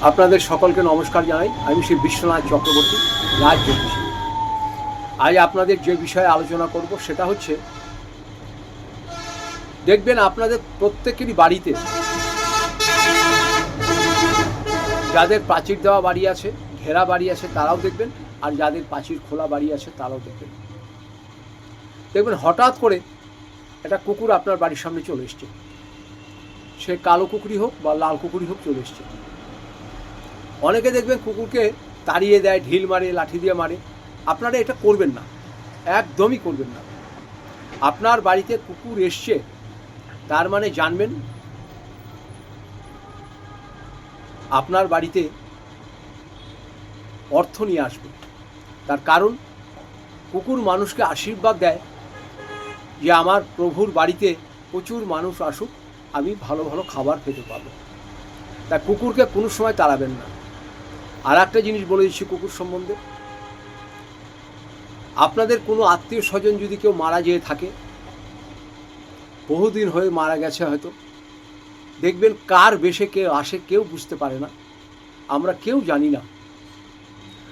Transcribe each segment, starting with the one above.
আপনাদের সকলকে নমস্কার জানাই। আমি শ্রী বিশ্বনাথ চক্রবর্তী, রাজ জ্যোতিষী। আজ আপনাদের যে বিষয়ে আলোচনা করব সেটা হচ্ছে, দেখবেন আপনাদের প্রত্যেকেরই বাড়িতে যাদের প্রাচীর দেওয়া বাড়ি আছে, ঘেরা বাড়ি আছে, তারাও দেখবেন, আর যাদের প্রাচীর খোলা বাড়ি আছে তারাও দেখবেন। দেখবেন হঠাৎ করে একটা কুকুর আপনার বাড়ির সামনে চলে এসছে। সে কালো কুকুরই হোক বা লাল কুকুরই হোক, চলে এসছে। অনেকে দেখবেন কুকুরকে তাড়িয়ে দেয়, ঢিল মারে, লাঠি দিয়ে মারে। আপনারা এটা করবেন না, একদমই করবেন না। আপনার বাড়িতে কুকুর এসছে, তার মানে জানবেন আপনার বাড়িতে অর্থ নিয়ে আসবে। তার কারণ কুকুর মানুষকে আশীর্বাদ দেয় যে আমার প্রভুর বাড়িতে প্রচুর মানুষ আসুক, আমি ভালো ভালো খাবার খেতে পাবো। তাই কুকুরকে কোনো সময় তাড়াবেন না। আর একটা জিনিস বলে দিচ্ছি কুকুর সম্বন্ধে, আপনাদের কোনো আত্মীয় স্বজন যদি কেউ মারা যেয়ে থাকে, বহুদিন হয়ে মারা গেছে হয়তো, দেখবেন কার বেশে কেউ আসে কেউ বুঝতে পারে না, আমরা কেউ জানি না।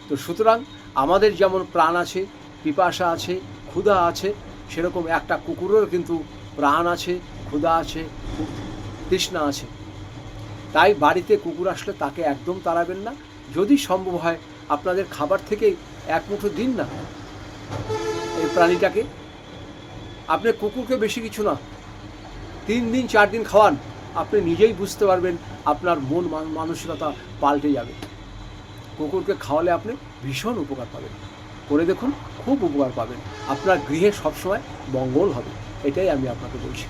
তো সুতরাং আমাদের যেমন প্রাণ আছে, পিপাসা আছে, ক্ষুধা আছে, সেরকম একটা কুকুরের কিন্তু প্রাণ আছে, ক্ষুধা আছে, তৃষ্ণা আছে। তাই বাড়িতে কুকুর আসলে তাকে একদম তাড়াবেন না। যদি সম্ভব হয় আপনাদের খাবার থেকেই এক মুঠো দিন না এই প্রাণীটাকে। আপনি কুকুরকে বেশি কিছু না, 3 দিন 4 দিন খাওয়ান, আপনি নিজেই বুঝতে পারবেন আপনার মন মানসিকতা পাল্টে যাবে। কুকুরকে খাওয়ালে আপনি ভীষণ উপকার পাবেন। করে দেখুন, খুব উপকার পাবেন। আপনার গৃহে সবসময় মঙ্গল হবে, এটাই আমি আপনাকে বলছি।